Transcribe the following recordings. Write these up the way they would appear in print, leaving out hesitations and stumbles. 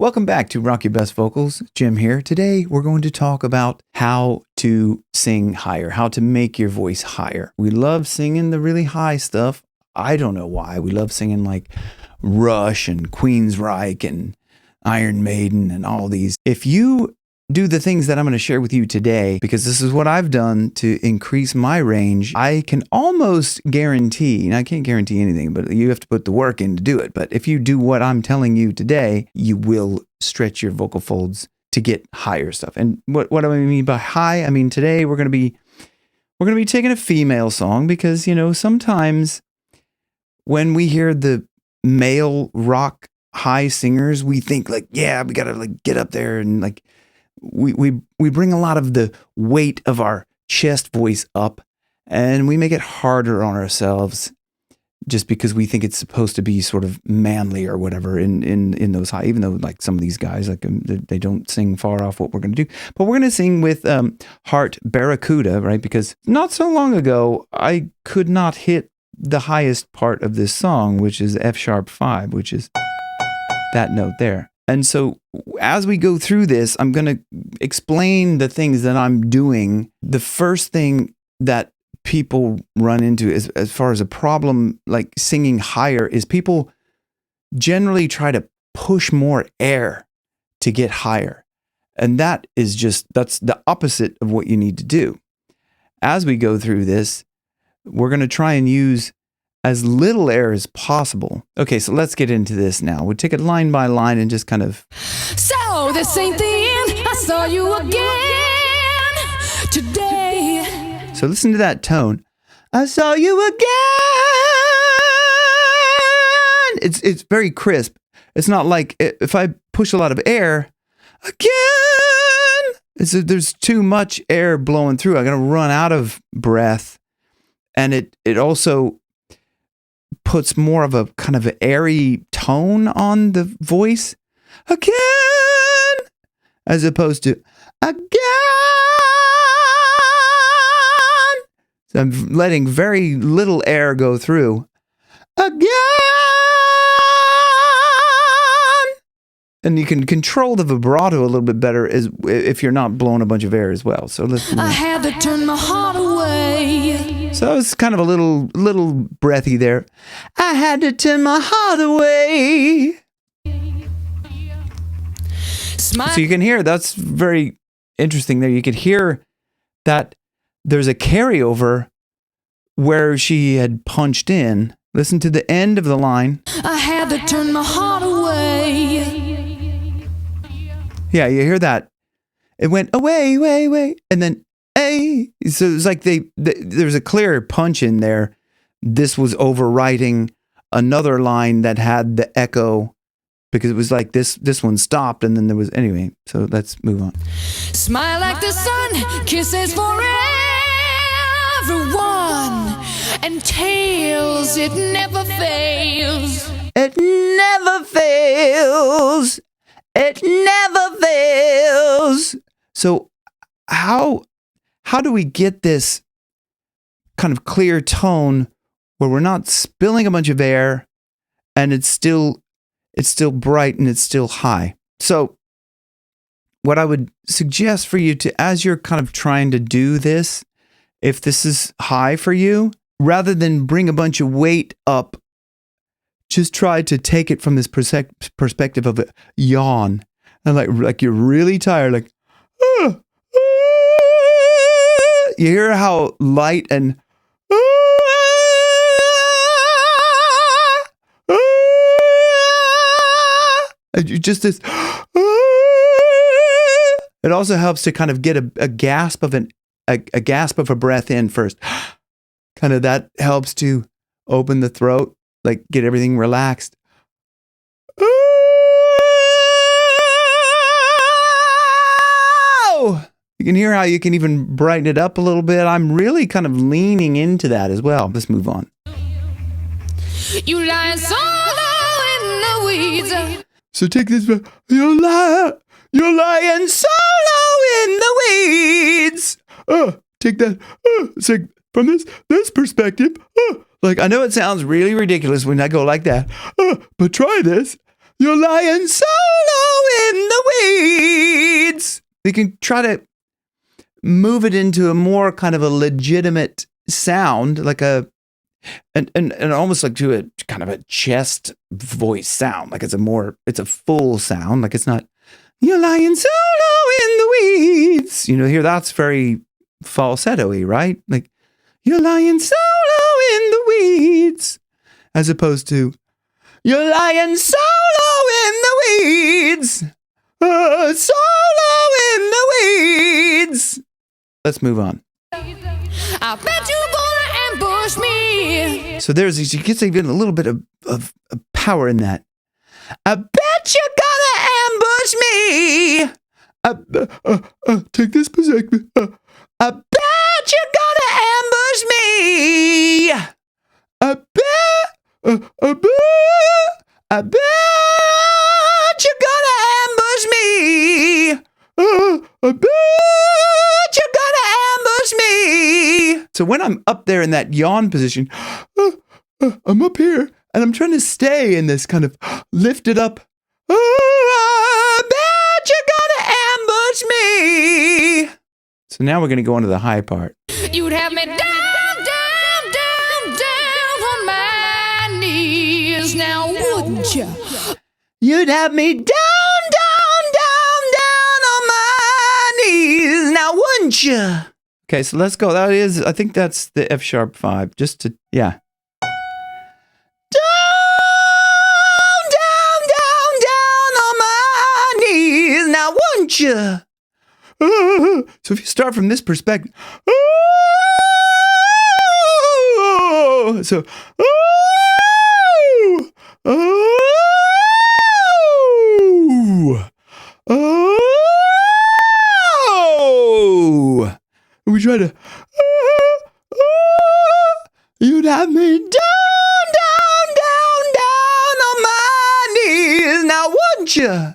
Welcome back to Rock Your Best Vocals. Jim here. Today we're going to talk about how to sing higher, how to make your voice higher. We love singing the really high stuff. I don't know why. We love singing like Rush and Queensryche and Iron Maiden and all these. If you do the things that I'm going to share with you today, because this is what I've done to increase my range, I can almost guarantee, and I can't guarantee anything, but you have to put the work in to do it. But if you do what I'm telling you today, you will stretch your vocal folds to get higher stuff. And what do I mean by high? I mean, today we're going to be taking a female song because, you know, sometimes when we hear the male rock high singers, we think like, yeah, we got to like get up there and like, we bring a lot of the weight of our chest voice up and we make it harder on ourselves just because we think it's supposed to be sort of manly or whatever in those high, even though like some of these guys, like they don't sing far off what we're going to do. But we're going to sing with Heart Barracuda, right? Because not so long ago, I could not hit the highest part of this song, which is F sharp 5, which is that note there. And so as we go through this, I'm going to explain the things that I'm doing. The first thing that people run into as far as a problem like singing higher is people generally try to push more air to get higher. And that's the opposite of what you need to do. As we go through this, we're going to try and use as little air as possible. Okay, so let's get into this now. We'll take it line by line and just kind of... So this ain't the end, I saw you again today. So listen to that tone. I saw you again. It's very crisp. It's not like if I push a lot of air, again. There's too much air blowing through. I'm going to run out of breath. And it also puts more of a kind of airy tone on the voice. Again, as opposed to again. So I'm letting very little air go through. Again. And you can control the vibrato a little bit better if you're not blowing a bunch of air as well. So let's... I had to turn my heart away. So it's kind of a little breathy there. I had to turn my heart away. So you can hear, that's very interesting there. You could hear that there's a carryover where she had punched in. Listen to the end of the line. I had to turn my heart away. Yeah, you hear that. It went away, way, way, and then a. So it's like there's a clear punch in there. This was overwriting another line that had the echo because it was like this one stopped and then there was anyway. So let's move on. Smile like the sun, kisses for everyone, and tails, it never fails. It never fails. It never fails. So how do we get this kind of clear tone where we're not spilling a bunch of air and it's still bright and it's still high? So what I would suggest for you to, as you're kind of trying to do this, if this is high for you, rather than bring a bunch of weight up, just try to take it from this perspective of a yawn. And like you're really tired, like, you hear how light and just this. It also helps to kind of get a gasp of a gasp of a breath in first. Kind of that helps to open the throat, like get everything relaxed. You can hear how you can even brighten it up a little bit. I'm really kind of leaning into that as well. Let's move on. You lying solo in the weeds. So take this. You're lying solo in the weeds. Take that. So from this perspective. Like, I know it sounds really ridiculous when I go like that, but try this. You're lying solo you can try to move it into a more kind of a legitimate sound, like and almost like to a kind of a chest voice sound, like it's a full sound, like it's not, you're lying solo in the weeds. Here that's very falsetto-y, right? Like, you're lying solo in the weeds, as opposed to, you're lying solo in the weeds, solo in the weeds. Let's move on. I bet you're gonna ambush me. So you get even a little bit of power in that. I bet you're gonna ambush me. Take this position. I bet you're gonna ambush me. I bet you're gonna ambush me. I bet you're gonna ambush me. So when I'm up there in that yawn position, I'm up here and I'm trying to stay in this kind of lifted up. I bet you're gonna ambush me. So now we're going to go into the high part. You'd have me down, down, down, down on my knees now, wouldn't you? You'd have me down, down, down, down on my knees now, wouldn't you? Okay, so let's go. I think that's the F sharp 5. Just to, yeah. Down, down, down, down on my knees now, wouldn't you? So if you start from this perspective, so we try to, you'd have me down, down, down, down on my knees now, wouldn't you?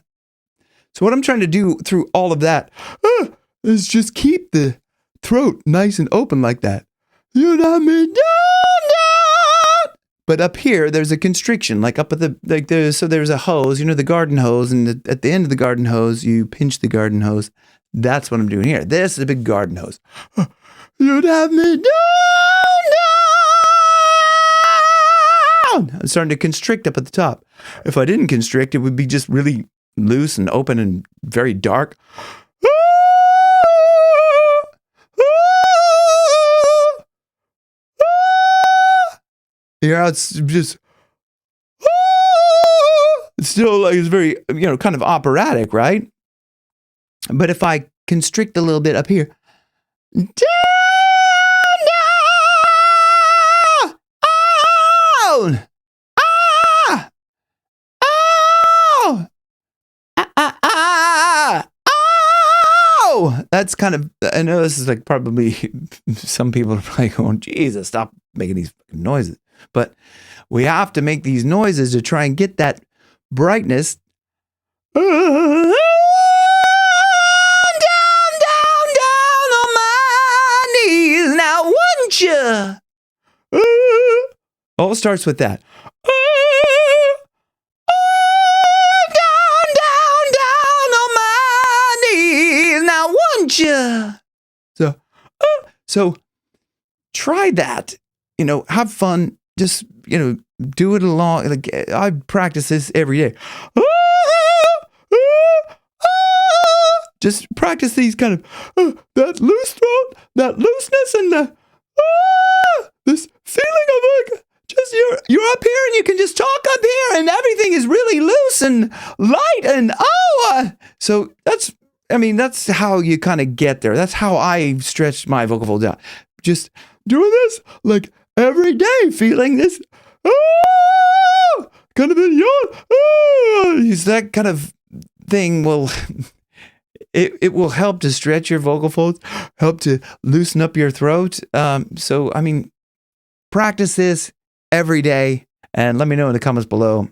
So what I'm trying to do through all of that is just keep the throat nice and open like that. You'd have me down, down. But up here, there's a constriction, like up at there's a hose, the garden hose, and at the end of the garden hose, you pinch the garden hose. That's what I'm doing here. This is a big garden hose. You'd have me down. I'm starting to constrict up at the top. If I didn't constrict, it would be just really loose and open and very dark. It's just, it's still like, it's very, kind of operatic, right? But if I constrict a little bit up here, down, down, that's kind of, I know this is like probably, some people are probably going, Jesus, stop making these noises. But we have to make these noises to try and get that brightness. Down, down, down on my knees now, wouldn't you? All starts with that. Down, down, down on my knees now, wouldn't you? So try that. Have fun. Just, do it along. Like, I practice this every day. Just practice these kind of, that loose throat, that looseness, and this feeling of like, just you're up here and you can just talk up here and everything is really loose and light and so that's how you kind of get there. That's how I stretched my vocal folds out. Just doing this like every day, feeling this kind of a yawn. That kind of thing will it will help to stretch your vocal folds, help to loosen up your throat. So practice this every day and let me know in the comments below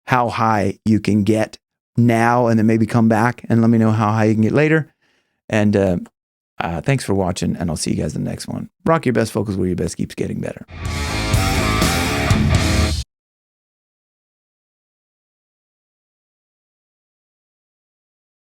how high you can get now, and then maybe come back and let me know how high you can get later. And thanks for watching, and I'll see you guys in the next one. Rock your best vocals where your best keeps getting better.